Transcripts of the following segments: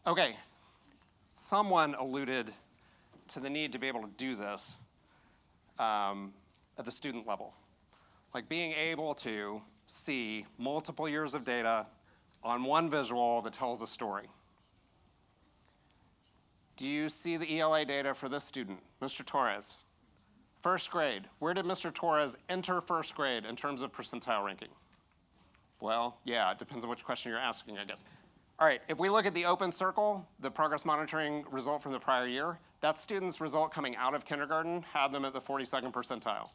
Okay, someone alluded to the need to be able to do this at the student level. Like being able to see multiple years of data on one visual that tells a story. Do you see the ELA data for this student, Mr. Torres? First grade, where did Mr. Torres enter first grade in terms of percentile ranking? Well, yeah, it depends on which question you're asking, I guess. All right, if we look at the open circle, the progress monitoring result from the prior year, that student's result coming out of kindergarten had them at the 42nd percentile.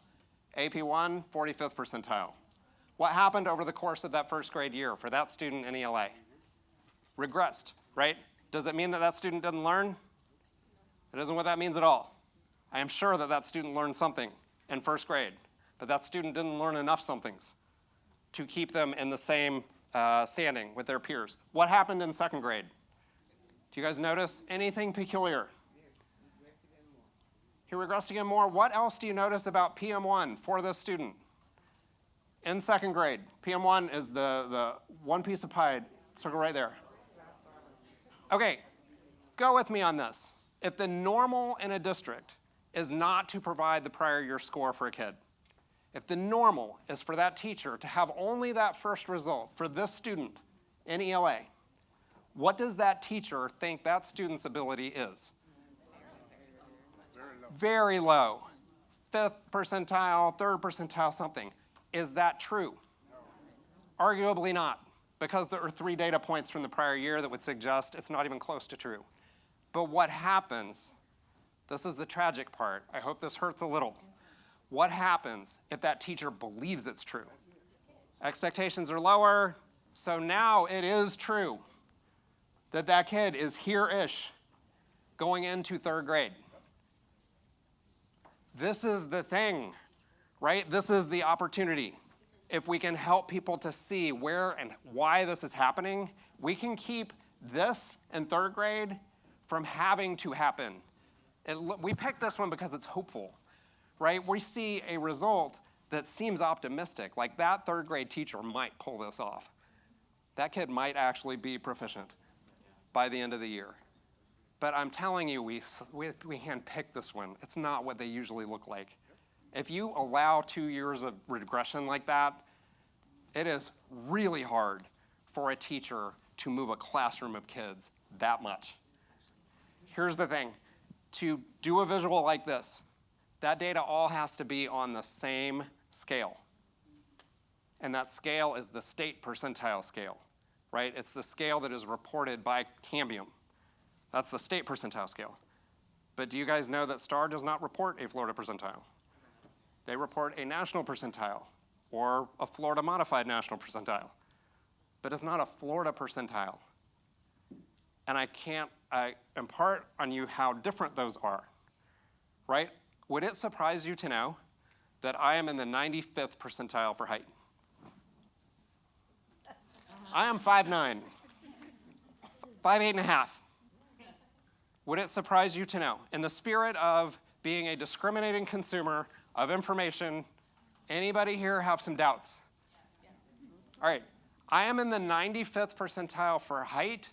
AP1, 45th percentile. What happened over the course of that first grade year for that student in ELA? Regressed, right? Does it mean that that student didn't learn? It isn't what that means at all. I am sure that that student learned something in first grade, but that student didn't learn enough somethings to keep them in the same standing with their peers. What happened in second grade? Do you guys notice anything peculiar? He regressed again more. What else do you notice about PM1 for this student? In second grade, PM1 is the one piece of pie, circle right there. Okay, go with me on this. If the normal in a district is not to provide the prior year score for a kid, if the normal is for that teacher to have only that first result for this student in ELA, what does that teacher think that student's ability is? Very low. 5th percentile, 3rd percentile, something. Is that true? Arguably not, because there are 3 data points from the prior year that would suggest it's not even close to true. But what happens, this is the tragic part, I hope this hurts a little. What happens if that teacher believes it's true? Expectations are lower, so now it is true that that kid is here-ish going into 3rd grade. This is the thing, right? This is the opportunity. If we can help people to see where and why this is happening, we can keep this in 3rd grade from having to happen. We picked this one because it's hopeful, right? We see a result that seems optimistic, like that 3rd grade teacher might pull this off. That kid might actually be proficient by the end of the year. But I'm telling you, we handpicked this one. It's not what they usually look like. If you allow 2 years of regression like that, it is really hard for a teacher to move a classroom of kids that much. Here's the thing. To do a visual like this, that data all has to be on the same scale. And that scale is the state percentile scale, right? It's the scale that is reported by Cambium. That's the state percentile scale. But do you guys know that STAR does not report a Florida percentile? They report a national percentile or a Florida modified national percentile. But it's not a Florida percentile. And I can't impart on you how different those are, right? Would it surprise you to know that I am in the 95th percentile for height? I am 5'9", 5'8.5". Would it surprise you to know, in the spirit of being a discriminating consumer of information, anybody here have some doubts? Yes. All right, I am in the 95th percentile for height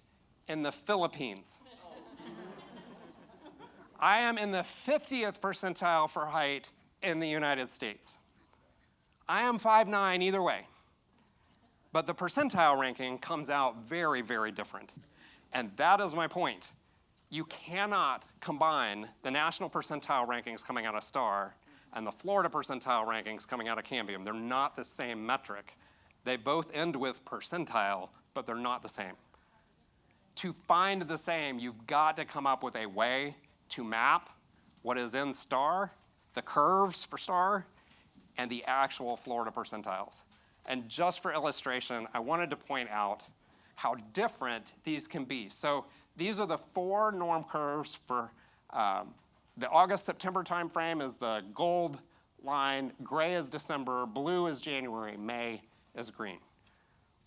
in the Philippines. I am in the 50th percentile for height in the United States. I am 5'9" either way. But the percentile ranking comes out very, very different. And that is my point. You cannot combine the national percentile rankings coming out of STAR and the Florida percentile rankings coming out of Cambium. They're not the same metric. They both end with percentile, but they're not the same. To find the same, you've got to come up with a way to map what is in STAR, the curves for STAR, and the actual Florida percentiles. And just for illustration, I wanted to point out how different these can be. So these are the 4 norm curves for the August-September timeframe is the gold line, gray is December, blue is January, May is green.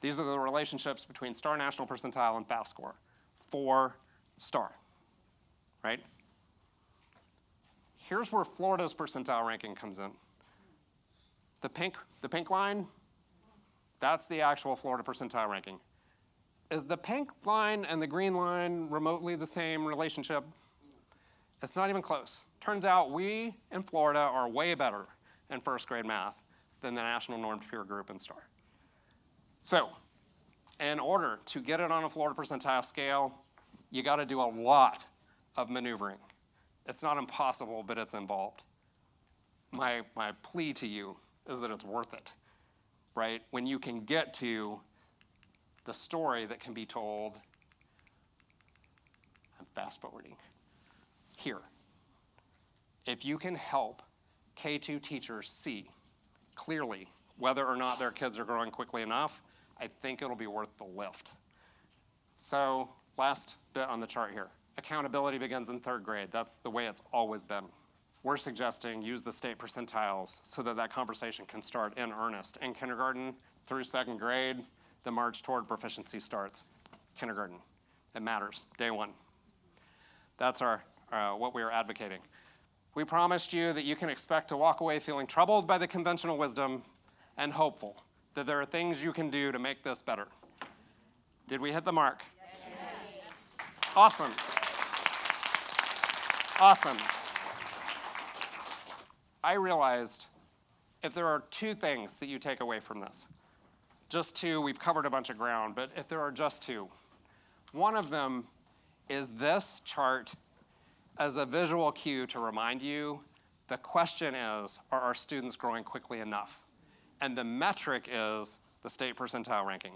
These are the relationships between STAR National Percentile and FAST score for STAR, right? Here's where Florida's percentile ranking comes in. The pink line, that's the actual Florida percentile ranking. Is the pink line and the green line remotely the same relationship? It's not even close. Turns out we in Florida are way better in first grade math than the national normed peer group in STAR. So, in order to get it on a Florida percentile scale, you gotta do a lot of maneuvering. It's not impossible, but it's involved. My plea to you is that it's worth it, right? When you can get to the story that can be told, I'm fast forwarding, here. If you can help K2 teachers see clearly whether or not their kids are growing quickly enough, I think it'll be worth the lift. So last bit on the chart here. Accountability begins in third grade. That's the way it's always been. We're suggesting use the state percentiles so that that conversation can start in earnest. In kindergarten through second grade, the march toward proficiency starts. Kindergarten, it matters, day one. That's what we are advocating. We promised you that you can expect to walk away feeling troubled by the conventional wisdom and hopeful that there are things you can do to make this better. Did we hit the mark? Yes. Awesome. Awesome. I realized if there are two things that you take away from this, just two, we've covered a bunch of ground, but if there are just two, one of them is this chart as a visual cue to remind you the question is, are our students growing quickly enough? And the metric is the state percentile ranking.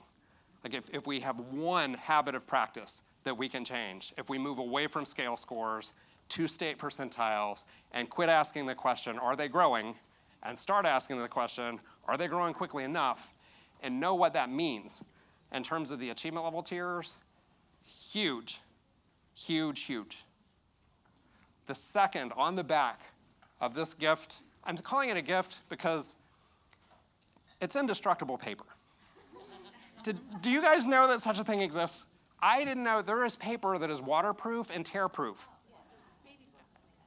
Like if we have one habit of practice that we can change, if we move away from scale scores to state percentiles and quit asking the question, are they growing? And start asking the question, are they growing quickly enough? And know what that means in terms of the achievement level tiers, huge, huge, huge. The second on the back of this gift, I'm calling it a gift because it's indestructible paper. Do you guys know that such a thing exists? I didn't know there is paper that is waterproof and tear-proof.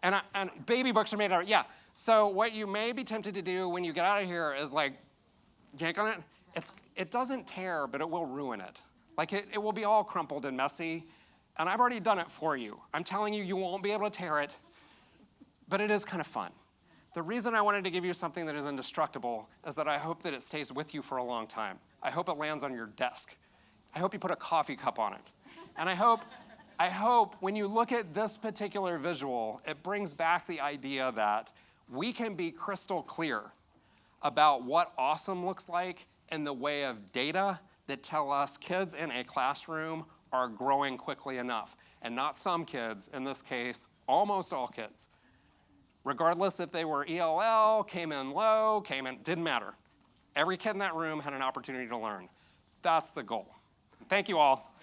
And baby books are made out of, yeah. So what you may be tempted to do when you get out of here is like, yank on it. It doesn't tear, but it will ruin it. Like it will be all crumpled and messy. And I've already done it for you. I'm telling you, you won't be able to tear it, but it is kind of fun. The reason I wanted to give you something that is indestructible is that I hope that it stays with you for a long time. I hope it lands on your desk. I hope you put a coffee cup on it. And I hope when you look at this particular visual, it brings back the idea that we can be crystal clear about what awesome looks like in the way of data that tell us kids in a classroom are growing quickly enough. And not some kids, in this case, almost all kids. Regardless if they were ELL, came in low, didn't matter. Every kid in that room had an opportunity to learn. That's the goal. Thank you all.